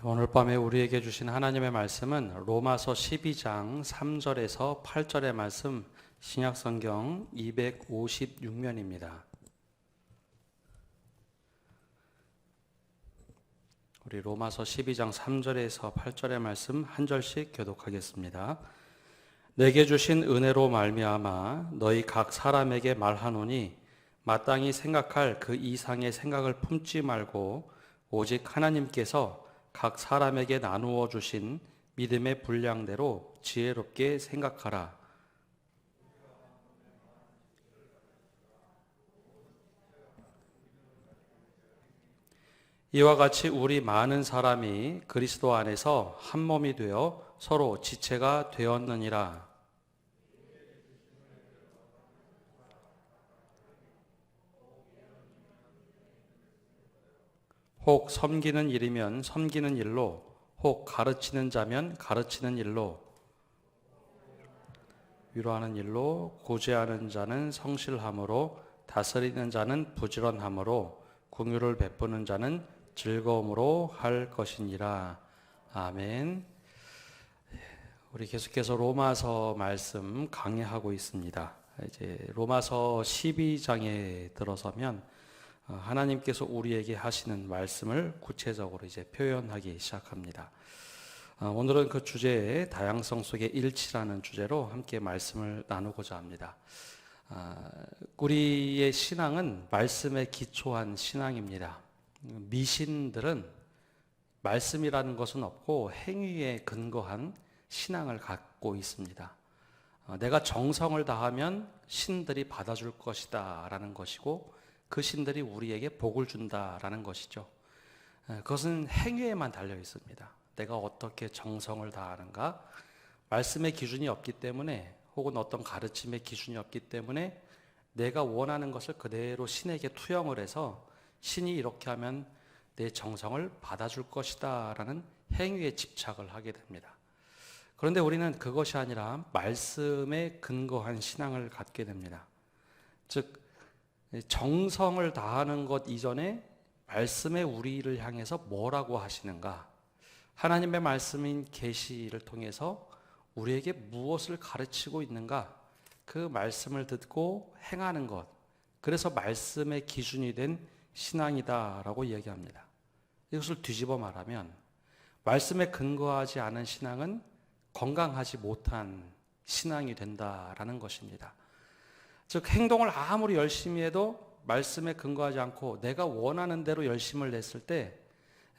오늘 밤에 우리에게 주신 하나님의 말씀은 로마서 12장 3절에서 8절의 말씀, 신약성경 256면입니다. 우리 로마서 12장 3절에서 8절의 말씀 한 절씩 교독하겠습니다. 내게 주신 은혜로 말미암아 너희 각 사람에게 말하노니 마땅히 생각할 그 이상의 생각을 품지 말고 오직 하나님께서 각 사람에게 나누어 주신 믿음의 분량대로 지혜롭게 생각하라. 이와 같이 우리 많은 사람이 그리스도 안에서 한 몸이 되어 서로 지체가 되었느니라. 혹 섬기는 일이면 섬기는 일로, 혹 가르치는 자면 가르치는 일로, 위로하는 일로, 구제하는 자는 성실함으로, 다스리는 자는 부지런함으로, 긍휼을 베푸는 자는 즐거움으로 할 것이니라. 아멘. 우리 계속해서 로마서 말씀 강의하고 있습니다. 이제 로마서 12장에 들어서면 하나님께서 우리에게 하시는 말씀을 구체적으로 이제 표현하기 시작합니다. 오늘은 그 주제에 다양성 속의 일치라는 주제로 함께 말씀을 나누고자 합니다. 우리의 신앙은 말씀에 기초한 신앙입니다. 미신들은 말씀이라는 것은 없고 행위에 근거한 신앙을 갖고 있습니다. 내가 정성을 다하면 신들이 받아줄 것이다 라는 것이고 그 신들이 우리에게 복을 준다라는 것이죠. 그것은 행위에만 달려 있습니다. 내가 어떻게 정성을 다하는가? 말씀의 기준이 없기 때문에 혹은 어떤 가르침의 기준이 없기 때문에 내가 원하는 것을 그대로 신에게 투영을 해서 신이 이렇게 하면 내 정성을 받아줄 것이다 라는 행위에 집착을 하게 됩니다. 그런데 우리는 그것이 아니라 말씀에 근거한 신앙을 갖게 됩니다. 즉 정성을 다하는 것 이전에 말씀의 우리를 향해서 뭐라고 하시는가? 하나님의 말씀인 계시를 통해서 우리에게 무엇을 가르치고 있는가? 그 말씀을 듣고 행하는 것. 그래서 말씀의 기준이 된 신앙이다라고 이야기합니다. 이것을 뒤집어 말하면 말씀에 근거하지 않은 신앙은 건강하지 못한 신앙이 된다라는 것입니다. 즉 행동을 아무리 열심히 해도 말씀에 근거하지 않고 내가 원하는 대로 열심을 냈을 때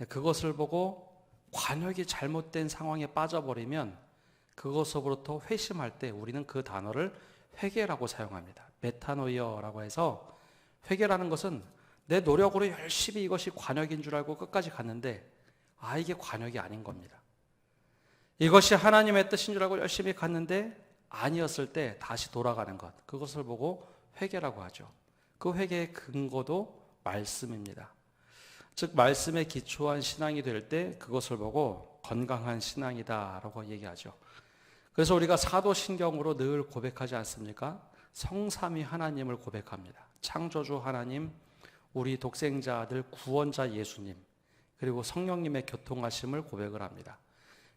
그것을 보고 관역이 잘못된 상황에 빠져버리면 그것으로부터 회심할 때 우리는 그 단어를 회개라고 사용합니다. 메타노이어라고 해서 회개라는 것은 내 노력으로 열심히 이것이 관역인 줄 알고 끝까지 갔는데 이게 관역이 아닌 겁니다. 이것이 하나님의 뜻인 줄 알고 열심히 갔는데 아니었을 때 다시 돌아가는 것, 그것을 보고 회개라고 하죠. 그 회개의 근거도 말씀입니다. 즉 말씀에 기초한 신앙이 될 때 그것을 보고 건강한 신앙이다라고 얘기하죠. 그래서 우리가 사도신경으로 늘 고백하지 않습니까? 성삼위 하나님을 고백합니다. 창조주 하나님, 우리 독생자 아들 구원자 예수님, 그리고 성령님의 교통하심을 고백을 합니다.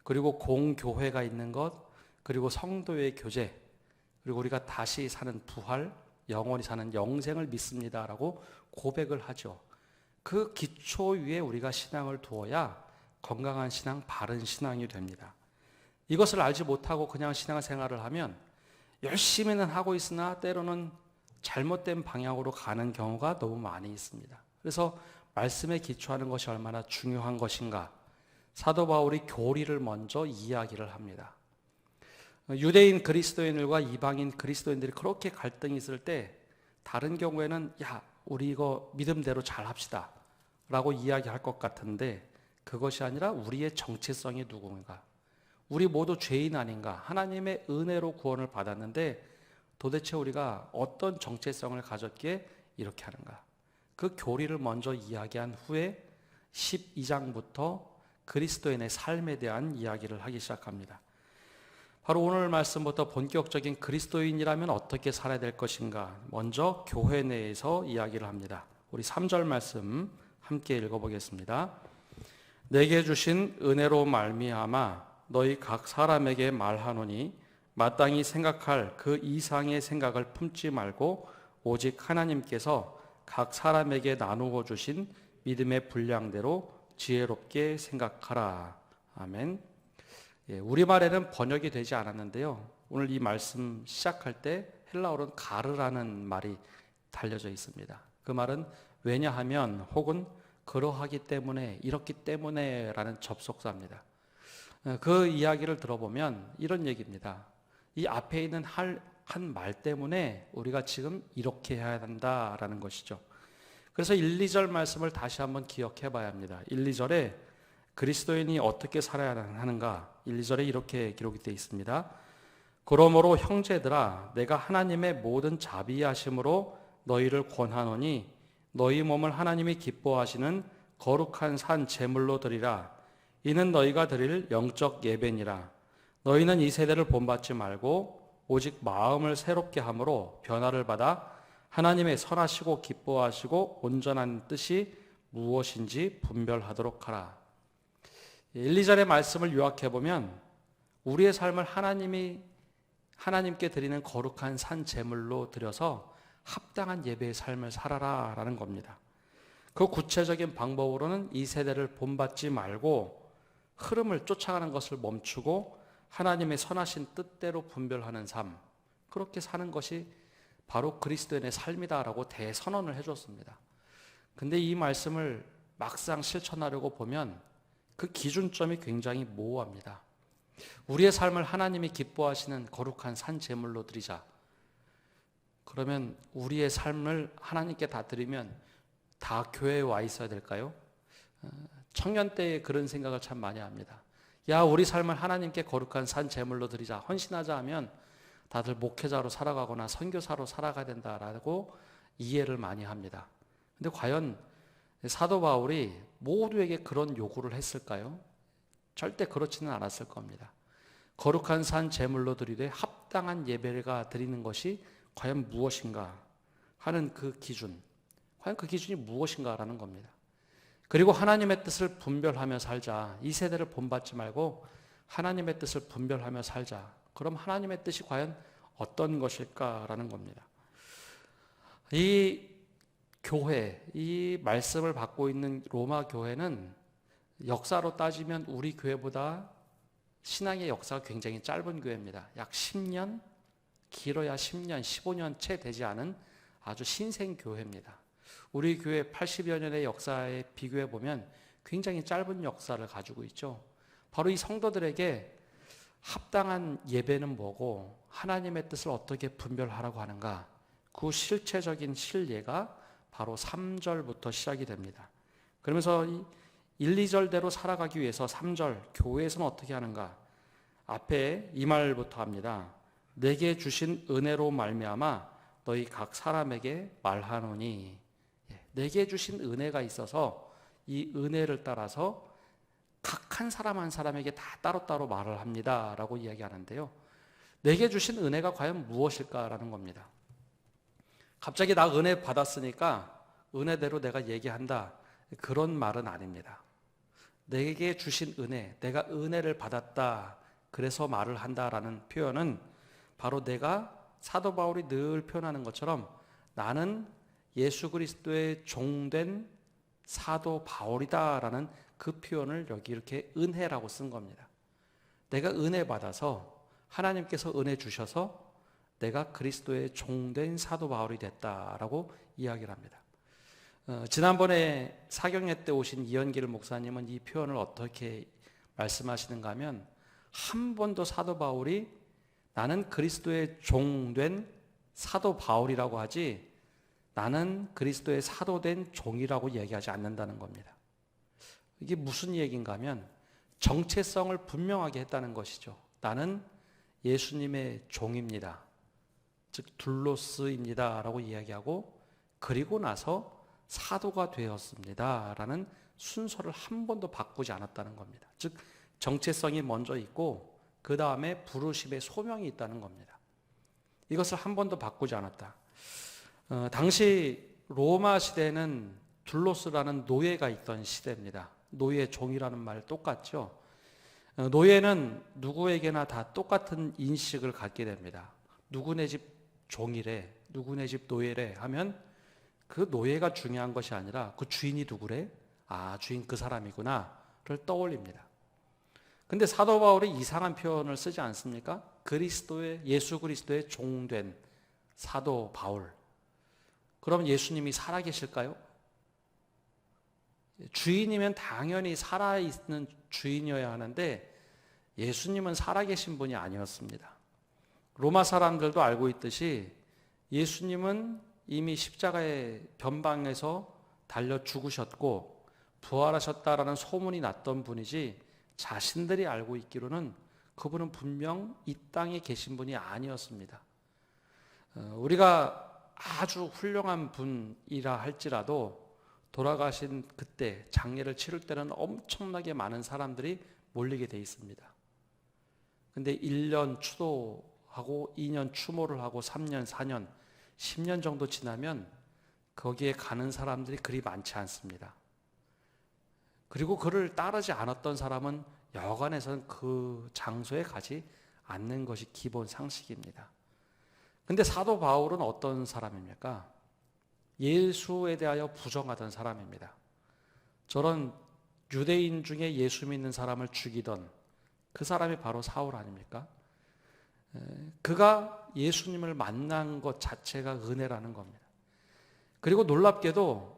그리고 공교회가 있는 것, 그리고 성도의 교제, 그리고 우리가 다시 사는 부활, 영원히 사는 영생을 믿습니다라고 고백을 하죠. 그 기초 위에 우리가 신앙을 두어야 건강한 신앙, 바른 신앙이 됩니다. 이것을 알지 못하고 그냥 신앙생활을 하면 열심히는 하고 있으나 때로는 잘못된 방향으로 가는 경우가 너무 많이 있습니다. 그래서 말씀에 기초하는 것이 얼마나 중요한 것인가? 사도 바울이 교리를 먼저 이야기를 합니다. 유대인 그리스도인들과 이방인 그리스도인들이 그렇게 갈등이 있을 때 다른 경우에는 우리 이거 믿음대로 잘 합시다 라고 이야기할 것 같은데 그것이 아니라 우리의 정체성이 누군가, 우리 모두 죄인 아닌가, 하나님의 은혜로 구원을 받았는데 도대체 우리가 어떤 정체성을 가졌기에 이렇게 하는가, 그 교리를 먼저 이야기한 후에 12장부터 그리스도인의 삶에 대한 이야기를 하기 시작합니다. 바로 오늘 말씀부터 본격적인 그리스도인이라면 어떻게 살아야 될 것인가, 먼저 교회 내에서 이야기를 합니다. 우리 3절 말씀 함께 읽어보겠습니다. 내게 주신 은혜로 말미암아 너희 각 사람에게 말하노니 마땅히 생각할 그 이상의 생각을 품지 말고 오직 하나님께서 각 사람에게 나누어 주신 믿음의 분량대로 지혜롭게 생각하라. 아멘. 우리말에는 번역이 되지 않았는데요. 오늘 이 말씀 시작할 때 헬라어로는 가르라는 말이 달려져 있습니다. 그 말은 왜냐하면 혹은 그러하기 때문에 이렇기 때문에 라는 접속사입니다. 그 이야기를 들어보면 이런 얘기입니다. 이 앞에 있는 한 말 때문에 우리가 지금 이렇게 해야 한다라는 것이죠. 그래서 1, 2절 말씀을 다시 한번 기억해 봐야 합니다. 1, 2절에 그리스도인이 어떻게 살아야 하는가? 1, 2절에 이렇게 기록이 되어 있습니다. 그러므로 형제들아 내가 하나님의 모든 자비하심으로 너희를 권하노니 너희 몸을 하나님이 기뻐하시는 거룩한 산 제물로 드리라. 이는 너희가 드릴 영적 예배니라. 너희는 이 세대를 본받지 말고 오직 마음을 새롭게 함으로 변화를 받아 하나님의 선하시고 기뻐하시고 온전한 뜻이 무엇인지 분별하도록 하라. 1, 2절의 말씀을 요약해 보면 우리의 삶을 하나님께 드리는 거룩한 산 제물로 드려서 합당한 예배의 삶을 살아라 라는 겁니다. 그 구체적인 방법으로는 이 세대를 본받지 말고 흐름을 쫓아가는 것을 멈추고 하나님의 선하신 뜻대로 분별하는 삶, 그렇게 사는 것이 바로 그리스도인의 삶이다라고 대선언을 해줬습니다. 근데 이 말씀을 막상 실천하려고 보면 그 기준점이 굉장히 모호합니다. 우리의 삶을 하나님이 기뻐하시는 거룩한 산 제물로 드리자. 그러면 우리의 삶을 하나님께 다 드리면 다 교회에 와 있어야 될까요? 청년 때에 그런 생각을 참 많이 합니다. 야, 우리 삶을 하나님께 거룩한 산 제물로 드리자, 헌신하자 하면 다들 목회자로 살아가거나 선교사로 살아가야 된다라고 이해를 많이 합니다. 근데 과연 사도 바울이 모두에게 그런 요구를 했을까요? 절대 그렇지는 않았을 겁니다. 거룩한 산 제물로 드리되 합당한 예배가 드리는 것이 과연 무엇인가 하는 그 기준, 과연 그 기준이 무엇인가라는 겁니다. 그리고 하나님의 뜻을 분별하며 살자. 이 세대를 본받지 말고 하나님의 뜻을 분별하며 살자. 그럼 하나님의 뜻이 과연 어떤 것일까라는 겁니다. 이 교회, 이 말씀을 받고 있는 로마 교회는 역사로 따지면 우리 교회보다 신앙의 역사가 굉장히 짧은 교회입니다. 약 10년, 길어야 10년, 15년 채 되지 않은 아주 신생 교회입니다. 우리 교회 80여 년의 역사에 비교해 보면 굉장히 짧은 역사를 가지고 있죠. 바로 이 성도들에게 합당한 예배는 뭐고 하나님의 뜻을 어떻게 분별하라고 하는가, 그 실체적인 실예가 바로 3절부터 시작이 됩니다. 그러면서 1, 2절대로 살아가기 위해서 3절 교회에서는 어떻게 하는가, 앞에 이 말부터 합니다. 내게 주신 은혜로 말미암아 너희 각 사람에게 말하노니. 내게 주신 은혜가 있어서 이 은혜를 따라서 각 한 사람 한 사람에게 다 따로따로 말을 합니다 라고 이야기하는데요. 내게 주신 은혜가 과연 무엇일까라는 겁니다. 갑자기 나 은혜 받았으니까 은혜대로 내가 얘기한다, 그런 말은 아닙니다. 내게 주신 은혜, 내가 은혜를 받았다 그래서 말을 한다라는 표현은 바로 내가 사도 바울이 늘 표현하는 것처럼 나는 예수 그리스도의 종된 사도 바울이다라는 그 표현을 여기 이렇게 은혜라고 쓴 겁니다. 내가 은혜 받아서 하나님께서 은혜 주셔서 내가 그리스도의 종된 사도 바울이 됐다라고 이야기를 합니다. 지난번에 사경례 때 오신 이현길 목사님은 이 표현을 어떻게 말씀하시는가 하면 한 번도 사도 바울이 나는 그리스도의 종된 사도 바울이라고 하지 나는 그리스도의 사도된 종이라고 얘기하지 않는다는 겁니다. 이게 무슨 얘기인가 하면 정체성을 분명하게 했다는 것이죠. 나는 예수님의 종입니다. 즉 둘로스입니다 라고 이야기하고 그리고 나서 사도가 되었습니다 라는 순서를 한 번도 바꾸지 않았다는 겁니다. 즉 정체성이 먼저 있고 그 다음에 부르심의 소명이 있다는 겁니다. 이것을 한 번도 바꾸지 않았다. 당시 로마 시대는 둘로스라는 노예가 있던 시대입니다. 노예, 종이라는 말 똑같죠. 노예는 누구에게나 다 똑같은 인식을 갖게 됩니다. 누구네 집 종이래, 누구네 집 노예래 하면 그 노예가 중요한 것이 아니라 그 주인이 누구래? 아, 주인 그 사람이구나를 떠올립니다. 근데 사도 바울이 이상한 표현을 쓰지 않습니까? 예수 그리스도의 종된 사도 바울. 그럼 예수님이 살아계실까요? 주인이면 당연히 살아있는 주인이어야 하는데 예수님은 살아계신 분이 아니었습니다. 로마 사람들도 알고 있듯이 예수님은 이미 십자가의 변방에서 달려 죽으셨고 부활하셨다라는 소문이 났던 분이지 자신들이 알고 있기로는 그분은 분명 이 땅에 계신 분이 아니었습니다. 우리가 아주 훌륭한 분이라 할지라도 돌아가신 그때 장례를 치를 때는 엄청나게 많은 사람들이 몰리게 돼 있습니다. 근데 1년 추도하고 2년 추모를 하고 3년, 4년, 10년 정도 지나면 거기에 가는 사람들이 그리 많지 않습니다. 그리고 그를 따르지 않았던 사람은 여간에서는 그 장소에 가지 않는 것이 기본 상식입니다. 근데 사도 바울은 어떤 사람입니까? 예수에 대하여 부정하던 사람입니다. 저런 유대인 중에 예수 믿는 사람을 죽이던 그 사람이 바로 사울 아닙니까? 그가 예수님을 만난 것 자체가 은혜라는 겁니다. 그리고 놀랍게도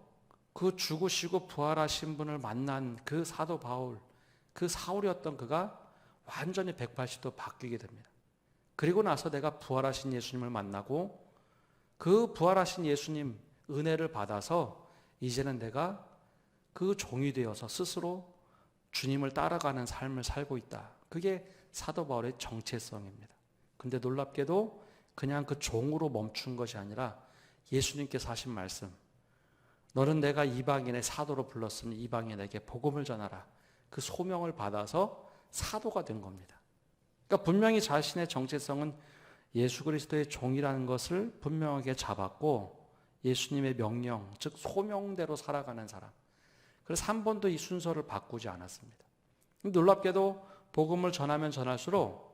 그 죽으시고 부활하신 분을 만난 그 사도 바울, 그 사울이었던 그가 완전히 180도 바뀌게 됩니다. 그리고 나서 내가 부활하신 예수님을 만나고 그 부활하신 예수님 은혜를 받아서 이제는 내가 그 종이 되어서 스스로 주님을 따라가는 삶을 살고 있다. 그게 사도 바울의 정체성입니다. 근데 놀랍게도 그냥 그 종으로 멈춘 것이 아니라 예수님께서 하신 말씀, 너는 내가 이방인의 사도로 불렀으니 이방인에게 복음을 전하라. 그 소명을 받아서 사도가 된 겁니다. 그러니까 분명히 자신의 정체성은 예수 그리스도의 종이라는 것을 분명하게 잡았고 예수님의 명령, 즉 소명대로 살아가는 사람. 그래서 한 번도 이 순서를 바꾸지 않았습니다. 놀랍게도 복음을 전하면 전할수록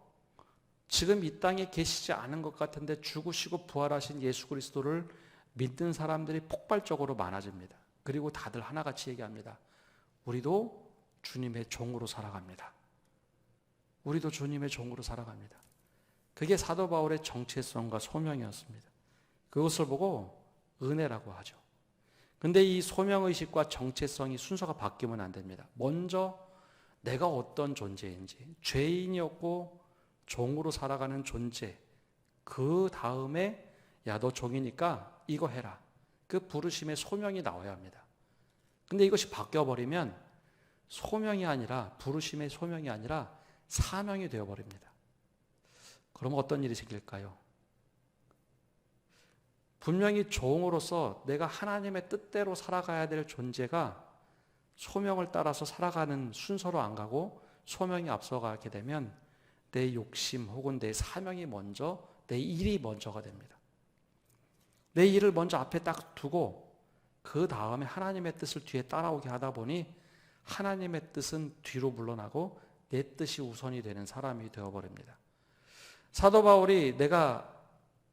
지금 이 땅에 계시지 않은 것 같은데 죽으시고 부활하신 예수 그리스도를 믿는 사람들이 폭발적으로 많아집니다. 그리고 다들 하나같이 얘기합니다. 우리도 주님의 종으로 살아갑니다. 우리도 주님의 종으로 살아갑니다. 그게 사도 바울의 정체성과 소명이었습니다. 그것을 보고 은혜라고 하죠. 근데 이 소명의식과 정체성이 순서가 바뀌면 안 됩니다. 먼저 내가 어떤 존재인지, 죄인이었고 종으로 살아가는 존재, 그 다음에 야, 너 종이니까 이거 해라. 그 부르심의 소명이 나와야 합니다. 근데 이것이 바뀌어버리면 소명이 아니라, 부르심의 소명이 아니라 사명이 되어버립니다. 그러면 어떤 일이 생길까요? 분명히 종으로서 내가 하나님의 뜻대로 살아가야 될 존재가 소명을 따라서 살아가는 순서로 안 가고 소명이 앞서가게 되면 내 욕심 혹은 내 사명이 먼저, 내 일이 먼저가 됩니다. 내 일을 먼저 앞에 딱 두고 그 다음에 하나님의 뜻을 뒤에 따라오게 하다 보니 하나님의 뜻은 뒤로 물러나고 내 뜻이 우선이 되는 사람이 되어버립니다. 사도 바울이 내가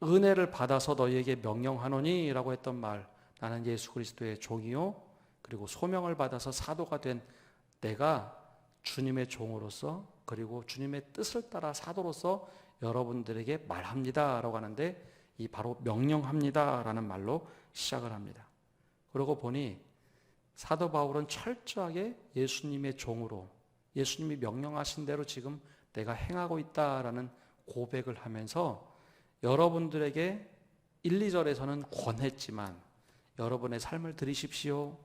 은혜를 받아서 너희에게 명령하노니 라고 했던 말, 나는 예수 그리스도의 종이요 그리고 소명을 받아서 사도가 된 내가 주님의 종으로서 그리고 주님의 뜻을 따라 사도로서 여러분들에게 말합니다 라고 하는데 이 바로 명령합니다 라는 말로 시작을 합니다. 그러고 보니 사도 바울은 철저하게 예수님의 종으로 예수님이 명령하신 대로 지금 내가 행하고 있다라는 고백을 하면서 여러분들에게 1, 2절에서는 권했지만 여러분의 삶을 드리십시오.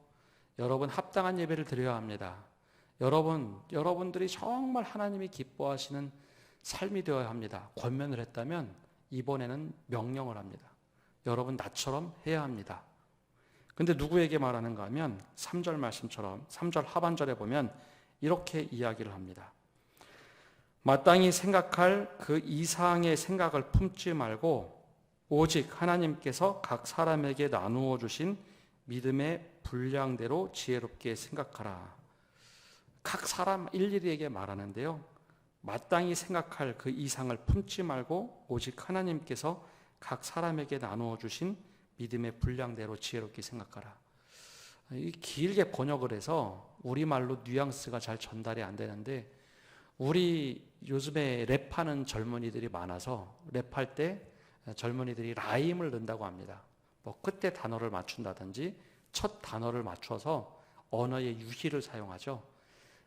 여러분 합당한 예배를 드려야 합니다. 여러분들이 정말 하나님이 기뻐하시는 삶이 되어야 합니다. 권면을 했다면 이번에는 명령을 합니다. 여러분 나처럼 해야 합니다. 근데 누구에게 말하는가 하면 3절 말씀처럼 3절 하반절에 보면 이렇게 이야기를 합니다. 마땅히 생각할 그 이상의 생각을 품지 말고 오직 하나님께서 각 사람에게 나누어 주신 믿음의 분량대로 지혜롭게 생각하라. 각 사람 일일이에게 말하는데요. 마땅히 생각할 그 이상을 품지 말고 오직 하나님께서 각 사람에게 나누어 주신 믿음의 분량대로 지혜롭게 생각하라. 길게 번역을 해서 우리말로 뉘앙스가 잘 전달이 안 되는데, 우리 요즘에 랩하는 젊은이들이 많아서 랩할 때 젊은이들이 라임을 넣는다고 합니다. 뭐 끝에 단어를 맞춘다든지 첫 단어를 맞춰서 언어의 유희를 사용하죠.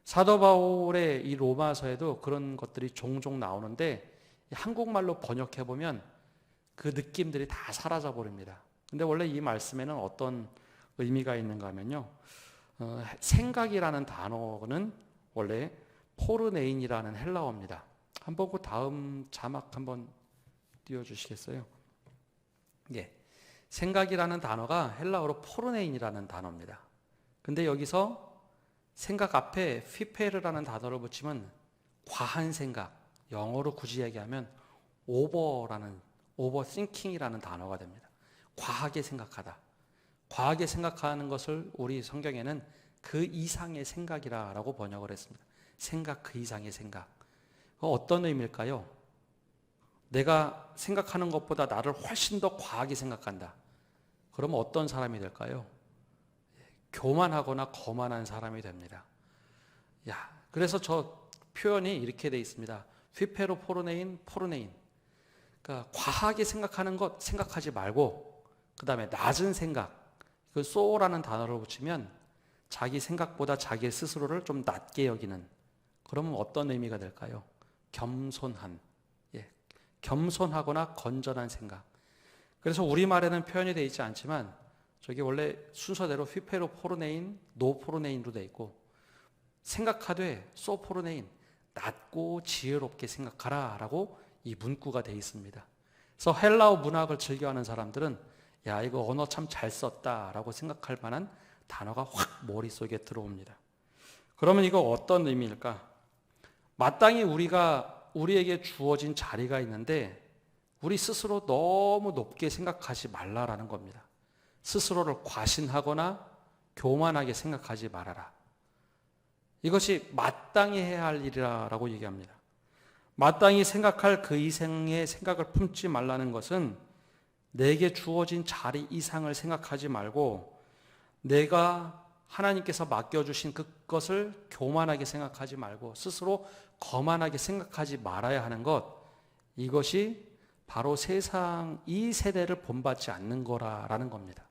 사도 바울의 이 로마서에도 그런 것들이 종종 나오는데 한국말로 번역해 보면 그 느낌들이 다 사라져 버립니다. 근데 원래 이 말씀에는 어떤 의미가 있는가 하면요, 생각이라는 단어는 원래 포르네인이라는 헬라어입니다. 한번 그 다음 자막 한번 띄워주시겠어요? 예, 생각이라는 단어가 헬라어로 포르네인이라는 단어입니다. 근데 여기서 생각 앞에 피페르라는 단어를 붙이면 과한 생각, 영어로 굳이 얘기하면 오버싱킹이라는 단어가 됩니다. 과하게 생각하다. 과하게 생각하는 것을 우리 성경에는 그 이상의 생각이라고 번역을 했습니다. 생각 그 이상의 생각. 어떤 의미일까요? 내가 생각하는 것보다 나를 훨씬 더 과하게 생각한다. 그러면 어떤 사람이 될까요? 교만하거나 거만한 사람이 됩니다. 그래서 저 표현이 이렇게 돼 있습니다. 휘페로 포르네인, 포르네인. 그러니까 과하게 생각하는 것 생각하지 말고, 그 다음에 낮은 생각, 그 소라는 단어를 붙이면 자기 생각보다 자기 스스로를 좀 낮게 여기는, 그러면 어떤 의미가 될까요? 겸손한, 겸손하거나 건전한 생각. 그래서 우리말에는 표현이 되어 있지 않지만 저게 원래 순서대로 휘페로 포르네인, 노 포르네인으로 되어 있고, 생각하되 소 포르네인, 낮고 지혜롭게 생각하라 라고 이 문구가 되어 있습니다. 그래서 헬라어 문학을 즐겨하는 사람들은 이거 언어 참 잘 썼다 라고 생각할 만한 단어가 확 머릿속에 들어옵니다. 그러면 이거 어떤 의미일까? 마땅히 우리에게 주어진 자리가 있는데 우리 스스로 너무 높게 생각하지 말라라는 겁니다. 스스로를 과신하거나 교만하게 생각하지 말아라. 이것이 마땅히 해야 할 일이라고 얘기합니다. 마땅히 생각할 그 이상의 생각을 품지 말라는 것은 내게 주어진 자리 이상을 생각하지 말고 내가 하나님께서 맡겨주신 그것을 교만하게 생각하지 말고 스스로 거만하게 생각하지 말아야 하는 것, 이것이 바로 이 세대를 본받지 않는 거라는 겁니다.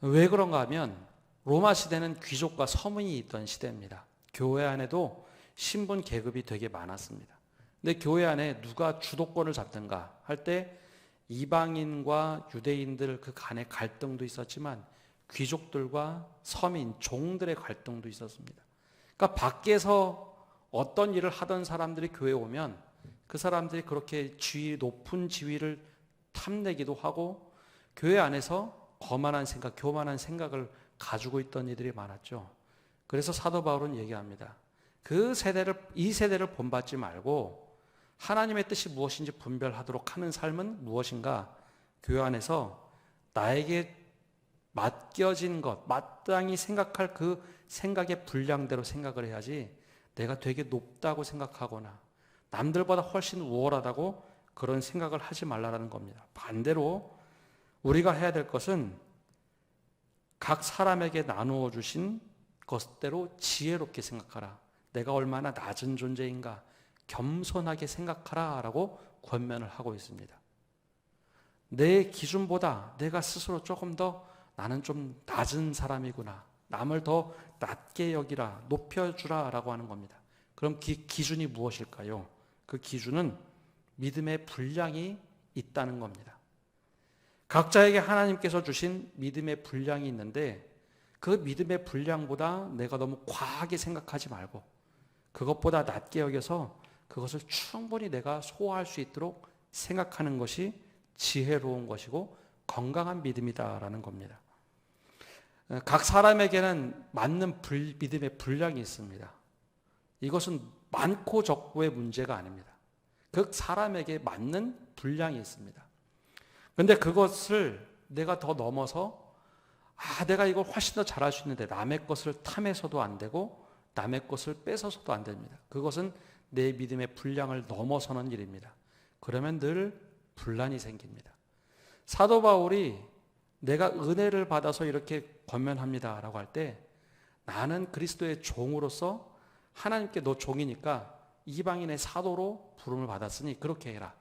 왜 그런가 하면 로마 시대는 귀족과 서민이 있던 시대입니다. 교회 안에도 신분 계급이 되게 많았습니다. 근데 교회 안에 누가 주도권을 잡든가 할 때 이방인과 유대인들 그 간의 갈등도 있었지만 귀족들과 서민, 종들의 갈등도 있었습니다. 그러니까 밖에서 어떤 일을 하던 사람들이 교회에 오면 그 사람들이 그렇게 높은 지위를 탐내기도 하고 교회 안에서 거만한 생각, 교만한 생각을 가지고 있던 이들이 많았죠. 그래서 사도 바울은 얘기합니다. 이 세대를 본받지 말고 하나님의 뜻이 무엇인지 분별하도록 하는 삶은 무엇인가? 교회 안에서 나에게 맡겨진 것, 마땅히 생각할 그 생각의 분량대로 생각을 해야지 내가 되게 높다고 생각하거나 남들보다 훨씬 우월하다고 그런 생각을 하지 말라는 겁니다. 반대로 우리가 해야 될 것은 각 사람에게 나누어 주신 것대로 지혜롭게 생각하라. 내가 얼마나 낮은 존재인가 겸손하게 생각하라 라고 권면을 하고 있습니다. 내 기준보다 내가 스스로 조금 더 나는 좀 낮은 사람이구나, 남을 더 낮게 여기라, 높여주라 라고 하는 겁니다. 그럼 기준이 무엇일까요? 그 기준은 믿음의 분량이 있다는 겁니다. 각자에게 하나님께서 주신 믿음의 분량이 있는데 그 믿음의 분량보다 내가 너무 과하게 생각하지 말고 그것보다 낮게 여겨서 그것을 충분히 내가 소화할 수 있도록 생각하는 것이 지혜로운 것이고 건강한 믿음이다라는 겁니다. 각 사람에게는 맞는 믿음의 분량이 있습니다. 이것은 많고 적고의 문제가 아닙니다. 그 사람에게 맞는 분량이 있습니다. 그런데 그것을 내가 더 넘어서 내가 이걸 훨씬 더 잘할 수 있는데 남의 것을 탐해서도 안 되고 남의 것을 뺏어서도 안 됩니다. 그것은 내 믿음의 분량을 넘어서는 일입니다. 그러면 늘 분란이 생깁니다. 사도 바울이 내가 은혜를 받아서 이렇게 권면합니다 라고 할 때, 나는 그리스도의 종으로서 하나님께 너 종이니까 이방인의 사도로 부름을 받았으니 그렇게 해라.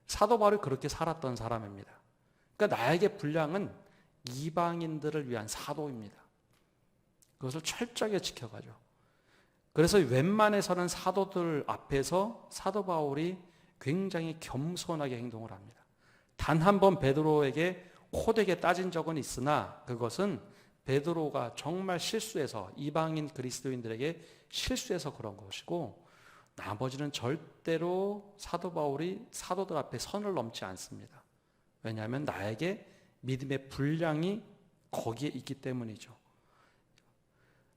사도 바울이 그렇게 살았던 사람입니다. 그러니까 나에게 분량은 이방인들을 위한 사도입니다. 그것을 철저하게 지켜가죠. 그래서 웬만해서는 사도들 앞에서 사도 바울이 굉장히 겸손하게 행동을 합니다. 단 한 번 베드로에게 호되게 따진 적은 있으나 그것은 베드로가 정말 실수해서 이방인 그리스도인들에게 실수해서 그런 것이고, 나머지는 절대로 사도 바울이 사도들 앞에 선을 넘지 않습니다. 왜냐하면 나에게 믿음의 분량이 거기에 있기 때문이죠.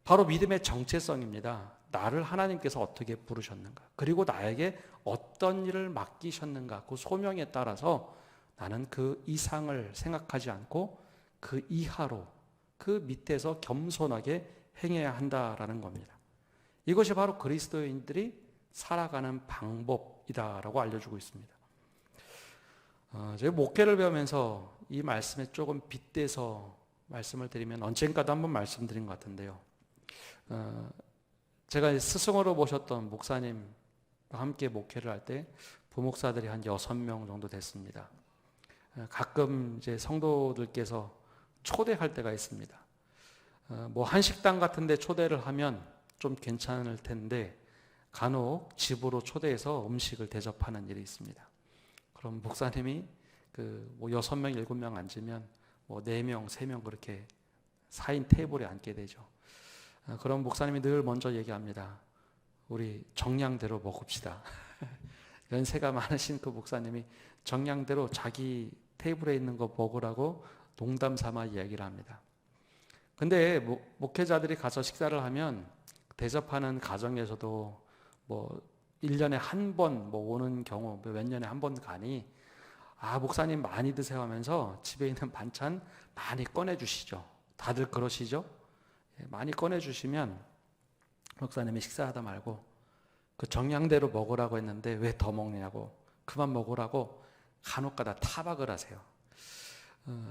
바로 믿음의 정체성입니다. 나를 하나님께서 어떻게 부르셨는가, 그리고 나에게 어떤 일을 맡기셨는가, 그 소명에 따라서 나는 그 이상을 생각하지 않고 그 이하로, 그 밑에서 겸손하게 행해야 한다라는 겁니다. 이것이 바로 그리스도인들이 살아가는 방법이다라고 알려주고 있습니다. 제가 목회를 배우면서 이 말씀에 조금 빗대서 말씀을 드리면, 언젠가도 한번 말씀드린 것 같은데요. 제가 스승으로 모셨던 목사님과 함께 목회를 할 때 부목사들이 한 6명 정도 됐습니다. 가끔 이제 성도들께서 초대할 때가 있습니다. 뭐 한식당 같은 데 초대를 하면 좀 괜찮을 텐데, 간혹 집으로 초대해서 음식을 대접하는 일이 있습니다. 그럼 목사님이 뭐 6명, 7명 앉으면 뭐 4명, 3명 그렇게 4인 테이블에 앉게 되죠. 그럼 목사님이 늘 먼저 얘기합니다. 우리 정량대로 먹읍시다. 연세가 많으신 그 목사님이 정량대로 자기 테이블에 있는 거 먹으라고 농담 삼아 이야기를 합니다. 근데 목회자들이 가서 식사를 하면 대접하는 가정에서도 뭐 1년에 한 번 뭐 오는 경우, 몇 년에 한 번 가니, 목사님 많이 드세요 하면서 집에 있는 반찬 많이 꺼내주시죠. 다들 그러시죠? 많이 꺼내주시면 목사님이 식사하다 말고 그 정량대로 먹으라고 했는데 왜 더 먹느냐고, 그만 먹으라고 간혹가다 타박을 하세요.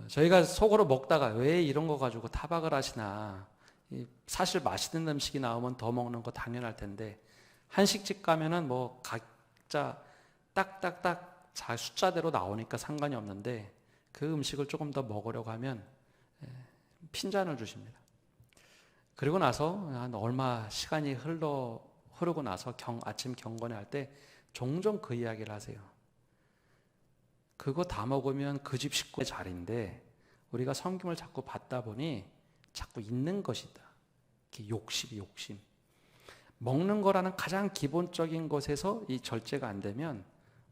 저희가 속으로 먹다가 왜 이런 거 가지고 타박을 하시나, 사실 맛있는 음식이 나오면 더 먹는 거 당연할 텐데, 한식집 가면은 뭐 각자 딱딱딱 자 숫자대로 나오니까 상관이 없는데, 그 음식을 조금 더 먹으려고 하면 핀잔을 주십니다. 그리고 나서 한 얼마 시간이 흐르고 나서 아침 경건회 할 때 종종 그 이야기를 하세요. 그거 다 먹으면 그 집 식구의 자리인데 우리가 성경을 자꾸 받다 보니 자꾸 있는 것이다. 이렇게 욕심. 먹는 거라는 가장 기본적인 것에서 이 절제가 안 되면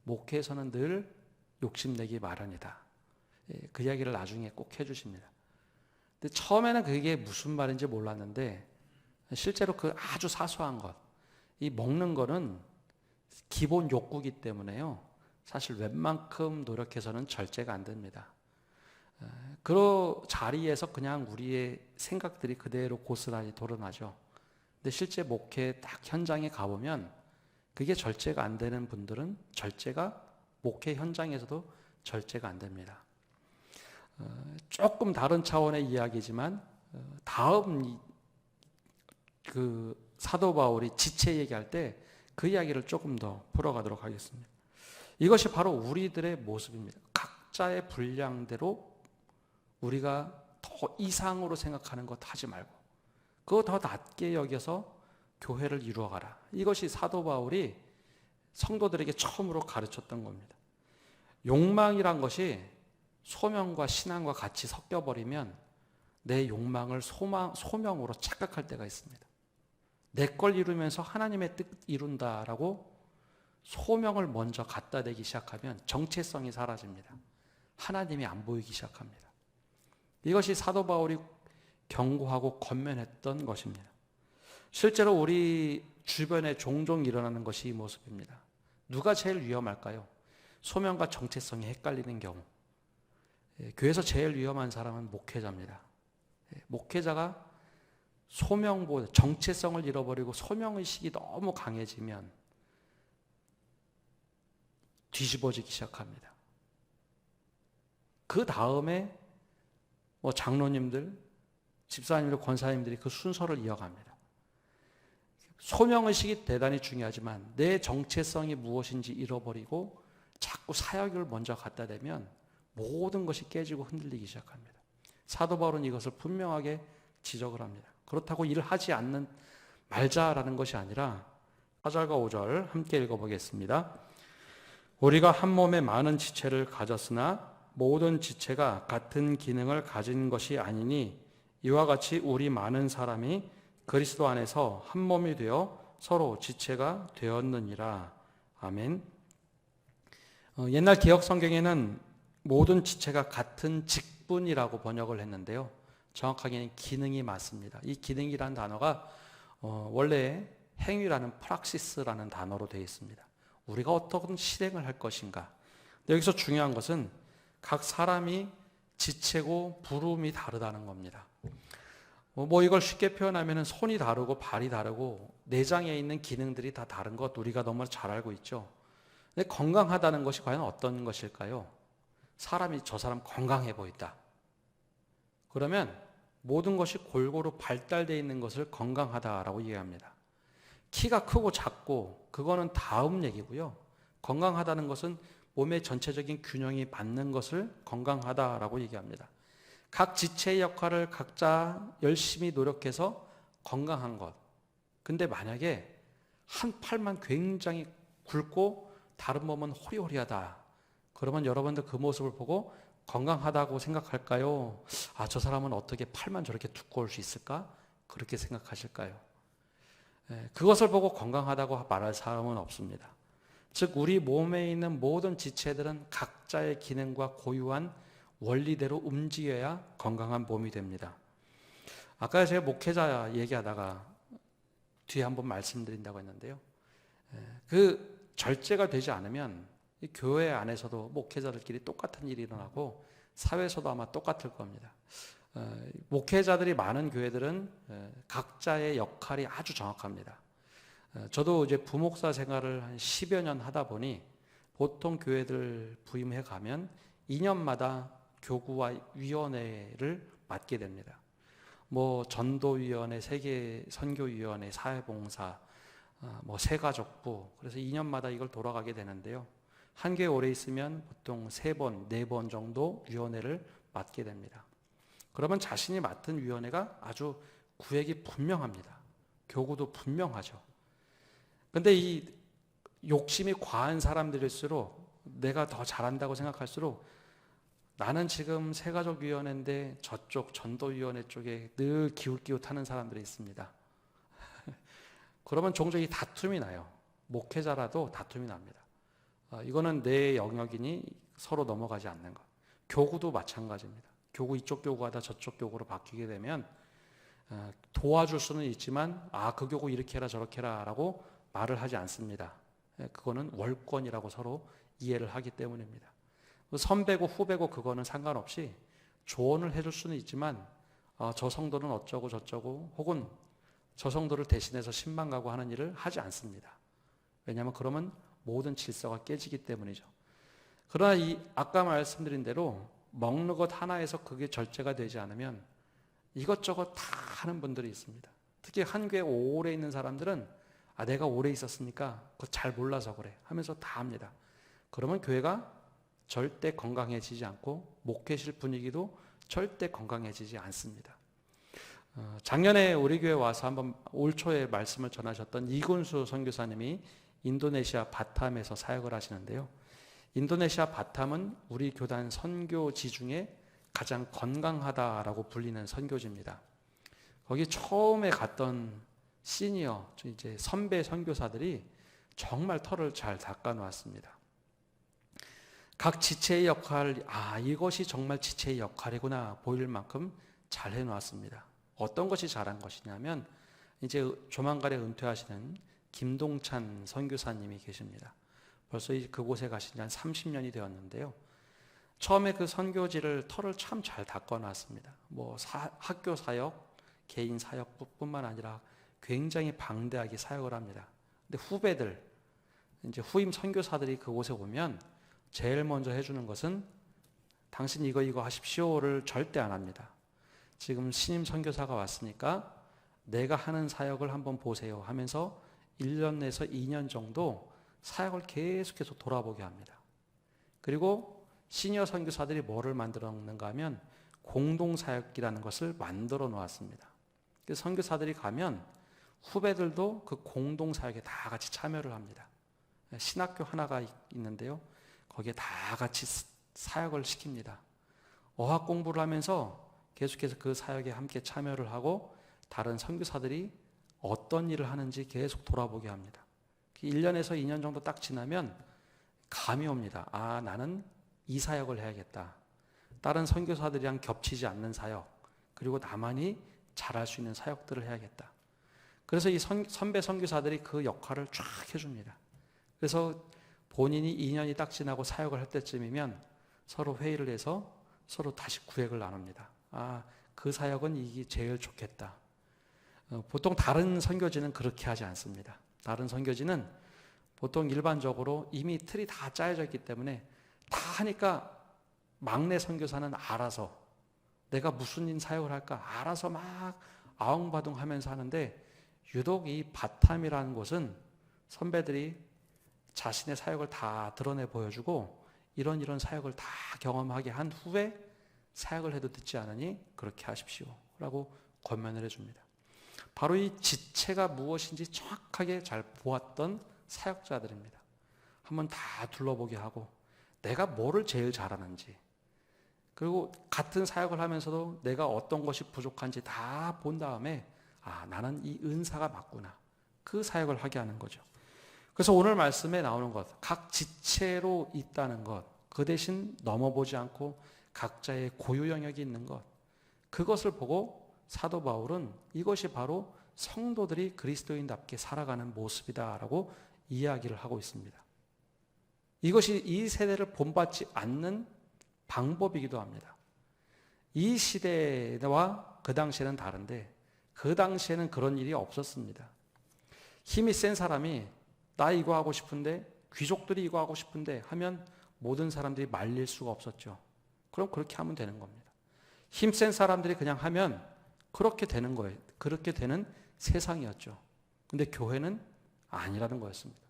목회에서는 늘 욕심내기 마련이다. 그 이야기를 나중에 꼭 해주십니다. 근데 처음에는 그게 무슨 말인지 몰랐는데, 실제로 그 아주 사소한 것, 이 먹는 거는 기본 욕구이기 때문에요, 사실 웬만큼 노력해서는 절제가 안 됩니다. 그 자리에서 그냥 우리의 생각들이 그대로 고스란히 드러나죠. 근데 실제 목회 딱 현장에 가보면 그게 절제가 안 되는 분들은 목회 현장에서도 절제가 안 됩니다. 조금 다른 차원의 이야기지만 다음 그 사도 바울이 지체 얘기할 때 그 이야기를 조금 더 풀어가도록 하겠습니다. 이것이 바로 우리들의 모습입니다. 각자의 분량대로 우리가 더 이상으로 생각하는 것 하지 말고 그거 더 낮게 여겨서 교회를 이루어가라. 이것이 사도 바울이 성도들에게 처음으로 가르쳤던 겁니다. 욕망이란 것이 소명과 신앙과 같이 섞여버리면 내 욕망을 소명으로 착각할 때가 있습니다. 내 걸 이루면서 하나님의 뜻 이룬다라고 소명을 먼저 갖다 대기 시작하면 정체성이 사라집니다. 하나님이 안 보이기 시작합니다. 이것이 사도 바울이 경고하고 권면했던 것입니다. 실제로 우리 주변에 종종 일어나는 것이 이 모습입니다. 누가 제일 위험할까요? 소명과 정체성이 헷갈리는 경우. 교회에서 제일 위험한 사람은 목회자입니다. 목회자가 소명보다 정체성을 잃어버리고 소명의식이 너무 강해지면 뒤집어지기 시작합니다. 그 다음에 뭐 장로님들, 집사님들, 권사님들이 그 순서를 이어갑니다. 소명의식이 대단히 중요하지만 내 정체성이 무엇인지 잃어버리고 자꾸 사역을 먼저 갖다 대면 모든 것이 깨지고 흔들리기 시작합니다. 사도 바울은 이것을 분명하게 지적을 합니다. 그렇다고 일을 하지 않는 말자라는 것이 아니라 4절과 5절 함께 읽어보겠습니다. 우리가 한 몸에 많은 지체를 가졌으나 모든 지체가 같은 기능을 가진 것이 아니니 이와 같이 우리 많은 사람이 그리스도 안에서 한 몸이 되어 서로 지체가 되었느니라. 아멘. 옛날 기억 성경에는 모든 지체가 같은 직분이라고 번역을 했는데요. 정확하게는 기능이 맞습니다. 이 기능이라는 단어가 원래 행위라는 프락시스라는 단어로 되어 있습니다. 우리가 어떤 실행을 할 것인가. 여기서 중요한 것은 각 사람이 지체고 부름이 다르다는 겁니다. 뭐 이걸 쉽게 표현하면 손이 다르고 발이 다르고 내장에 있는 기능들이 다 다른 것 우리가 너무 잘 알고 있죠. 근데 건강하다는 것이 과연 어떤 것일까요? 사람이 저 사람 건강해 보인다. 그러면 모든 것이 골고루 발달되어 있는 것을 건강하다라고 이해합니다. 키가 크고 작고 그거는 다음 얘기고요. 건강하다는 것은 몸의 전체적인 균형이 맞는 것을 건강하다라고 얘기합니다. 각 지체의 역할을 각자 열심히 노력해서 건강한 것. 근데 만약에 한 팔만 굉장히 굵고 다른 몸은 호리호리하다. 그러면 여러분들 그 모습을 보고 건강하다고 생각할까요? 아, 저 사람은 어떻게 팔만 저렇게 두꺼울 수 있을까? 그렇게 생각하실까요? 그것을 보고 건강하다고 말할 사람은 없습니다. 즉 우리 몸에 있는 모든 지체들은 각자의 기능과 고유한 원리대로 움직여야 건강한 몸이 됩니다. 아까 제가 목회자 얘기하다가 뒤에 한번 말씀드린다고 했는데요. 그 절제가 되지 않으면 이 교회 안에서도 목회자들끼리 똑같은 일이 일어나고 사회에서도 아마 똑같을 겁니다. 목회자들이 많은 교회들은 각자의 역할이 아주 정확합니다. 저도 이제 부목사 생활을 한 10여 년 하다 보니 보통 교회들 부임해 가면 2년마다 교구와 위원회를 맡게 됩니다. 뭐 전도위원회, 세계선교위원회, 사회봉사, 뭐 새가족부, 그래서 2년마다 이걸 돌아가게 되는데요. 한 교회 오래 있으면 보통 3번, 4번 정도 위원회를 맡게 됩니다. 그러면 자신이 맡은 위원회가 아주 구획이 분명합니다. 교구도 분명하죠. 근데 이 욕심이 과한 사람들일수록 내가 더 잘한다고 생각할수록 나는 지금 새가족위원회인데 저쪽 전도위원회 쪽에 늘 기웃기웃하는 사람들이 있습니다. 그러면 종종 이 다툼이 나요. 목회자라도 다툼이 납니다. 이거는 내 영역이니 서로 넘어가지 않는 것. 교구도 마찬가지입니다. 교구 이쪽 교구가 다 저쪽 교구로 바뀌게 되면 도와줄 수는 있지만 그 교구 이렇게 해라 저렇게 해라 라고 말을 하지 않습니다. 그거는 월권이라고 서로 이해를 하기 때문입니다. 선배고 후배고 그거는 상관없이 조언을 해줄 수는 있지만 저 성도는 어쩌고 저쩌고 혹은 저 성도를 대신해서 신방 가고 하는 일을 하지 않습니다. 왜냐하면 그러면 모든 질서가 깨지기 때문이죠. 그러나 아까 말씀드린 대로 먹는 것 하나에서 그게 절제가 되지 않으면 이것저것 다 하는 분들이 있습니다. 특히 한 교회 오래 있는 사람들은 내가 오래 있었으니까 그거 잘 몰라서 그래 하면서 다 합니다. 그러면 교회가 절대 건강해지지 않고 목회실 분위기도 절대 건강해지지 않습니다. 작년에 우리 교회 와서 한번 올 초에 말씀을 전하셨던 이군수 선교사님이 인도네시아 바탐에서 사역을 하시는데요. 인도네시아 바탐은 우리 교단 선교지 중에 가장 건강하다라고 불리는 선교지입니다. 거기 처음에 갔던 시니어, 이제 선배 선교사들이 정말 털을 잘 닦아 놓았습니다. 각 지체의 역할, 이것이 정말 지체의 역할이구나 보일 만큼 잘 해놓았습니다. 어떤 것이 잘한 것이냐면 이제 조만간에 은퇴하시는 김동찬 선교사님이 계십니다. 벌써 그곳에 가신 지 한 30년이 되었는데요. 처음에 그 선교지를 털을 참 잘 닦아놨습니다. 뭐 학교 사역, 개인 사역뿐만 아니라 굉장히 방대하게 사역을 합니다. 근데 후배들, 이제 후임 선교사들이 그곳에 오면 제일 먼저 해주는 것은 당신 이거 하십시오를 절대 안 합니다. 지금 신임 선교사가 왔으니까 내가 하는 사역을 한번 보세요 하면서 1년에서 2년 정도 사역을 계속해서 돌아보게 합니다. 그리고 시니어 선교사들이 뭐를 만들어 놓는가 하면 공동사역이라는 것을 만들어 놓았습니다. 그래서 선교사들이 가면 후배들도 그 공동사역에 다 같이 참여를 합니다. 신학교 하나가 있는데요. 거기에 다 같이 사역을 시킵니다. 어학 공부를 하면서 계속해서 그 사역에 함께 참여를 하고 다른 선교사들이 어떤 일을 하는지 계속 돌아보게 합니다. 1년에서 2년 정도 딱 지나면 감이 옵니다. 아, 나는 이 사역을 해야겠다. 다른 선교사들이랑 겹치지 않는 사역, 그리고 나만이 잘할 수 있는 사역들을 해야겠다. 그래서 이 선배 선교사들이 그 역할을 쫙 해줍니다. 그래서 본인이 2년이 딱 지나고 사역을 할 때쯤이면 서로 회의를 해서 서로 다시 구획을 나눕니다. 아, 그 사역은 이게 제일 좋겠다. 보통 다른 선교지는 그렇게 하지 않습니다. 다른 선교지는 보통 일반적으로 이미 틀이 다 짜여져 있기 때문에 다 하니까 막내 선교사는 알아서 내가 무슨 사역을 할까 알아서 막 아웅바둥 하면서 하는데, 유독 이 바탐이라는 곳은 선배들이 자신의 사역을 다 드러내 보여주고 이런 사역을 다 경험하게 한 후에 사역을 해도 듣지 않으니 그렇게 하십시오 라고 권면을 해줍니다. 바로 이 지체가 무엇인지 정확하게 잘 보았던 사역자들입니다. 한번 다 둘러보게 하고 내가 뭐를 제일 잘하는지, 그리고 같은 사역을 하면서도 내가 어떤 것이 부족한지 다 본 다음에 아, 나는 이 은사가 맞구나. 그 사역을 하게 하는 거죠. 그래서 오늘 말씀에 나오는 것, 각 지체로 있다는 것, 그 대신 넘어보지 않고 각자의 고유 영역이 있는 것, 그것을 보고 사도 바울은 이것이 바로 성도들이 그리스도인답게 살아가는 모습이다라고 이야기를 하고 있습니다. 이것이 이 세대를 본받지 않는 방법이기도 합니다. 이 시대와 그 당시에는 다른데, 그 당시에는 그런 일이 없었습니다. 힘이 센 사람이 나 이거 하고 싶은데, 귀족들이 이거 하고 싶은데 하면 모든 사람들이 말릴 수가 없었죠. 그럼 그렇게 하면 되는 겁니다. 힘센 사람들이 그냥 하면 그렇게 되는 거예요. 그렇게 되는 세상이었죠. 근데 교회는 아니라는 거였습니다.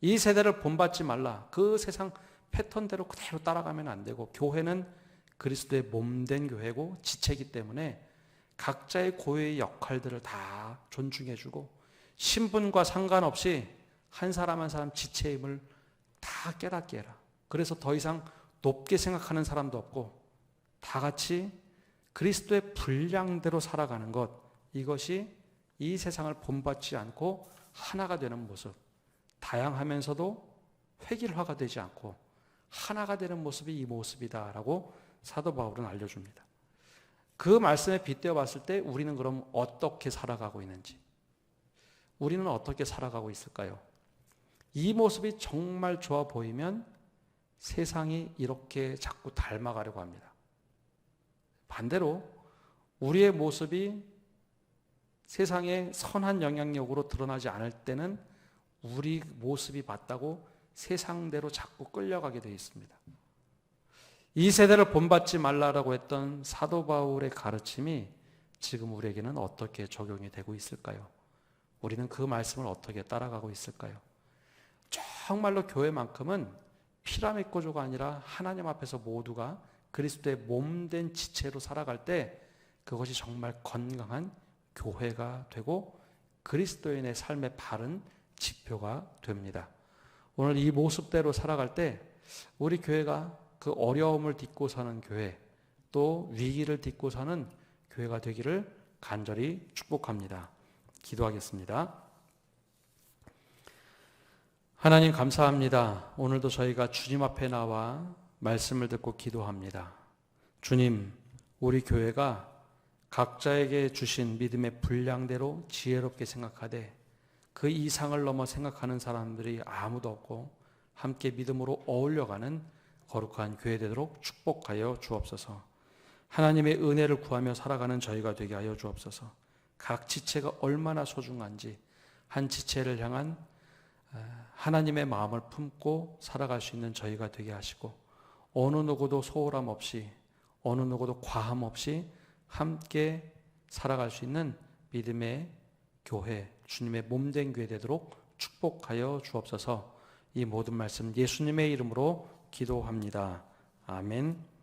이 세대를 본받지 말라. 그 세상 패턴대로 그대로 따라가면 안 되고, 교회는 그리스도의 몸된 교회고 지체이기 때문에 각자의 고유의 역할들을 다 존중해주고 신분과 상관없이 한 사람 한 사람 지체임을 다 깨닫게 해라. 그래서 더 이상 높게 생각하는 사람도 없고 다 같이 그리스도의 분량대로 살아가는 것, 이것이 이 세상을 본받지 않고 하나가 되는 모습, 다양하면서도 획일화가 되지 않고 하나가 되는 모습이 이 모습이다라고 사도 바울은 알려줍니다. 그 말씀에 빗대어 봤을 때 우리는 그럼 어떻게 살아가고 있는지, 우리는 어떻게 살아가고 있을까요? 이 모습이 정말 좋아 보이면 세상이 이렇게 자꾸 닮아가려고 합니다. 반대로 우리의 모습이 세상에 선한 영향력으로 드러나지 않을 때는 우리 모습이 맞다고 세상대로 자꾸 끌려가게 되어 있습니다. 이 세대를 본받지 말라라고 했던 사도 바울의 가르침이 지금 우리에게는 어떻게 적용이 되고 있을까요? 우리는 그 말씀을 어떻게 따라가고 있을까요? 정말로 교회만큼은 피라미드 구조가 아니라 하나님 앞에서 모두가 그리스도의 몸된 지체로 살아갈 때 그것이 정말 건강한 교회가 되고 그리스도인의 삶의 바른 지표가 됩니다. 오늘 이 모습대로 살아갈 때 우리 교회가 그 어려움을 딛고 사는 교회, 또 위기를 딛고 사는 교회가 되기를 간절히 축복합니다. 기도하겠습니다. 하나님 감사합니다. 오늘도 저희가 주님 앞에 나와 말씀을 듣고 기도합니다. 주님, 우리 교회가 각자에게 주신 믿음의 분량대로 지혜롭게 생각하되 그 이상을 넘어 생각하는 사람들이 아무도 없고 함께 믿음으로 어울려가는 거룩한 교회 되도록 축복하여 주옵소서. 하나님의 은혜를 구하며 살아가는 저희가 되게 하여 주옵소서. 각 지체가 얼마나 소중한지 한 지체를 향한 하나님의 마음을 품고 살아갈 수 있는 저희가 되게 하시고, 어느 누구도 소홀함 없이, 어느 누구도 과함 없이 함께 살아갈 수 있는 믿음의 교회, 주님의 몸된 교회 되도록 축복하여 주옵소서. 이 모든 말씀 예수님의 이름으로 기도합니다. 아멘.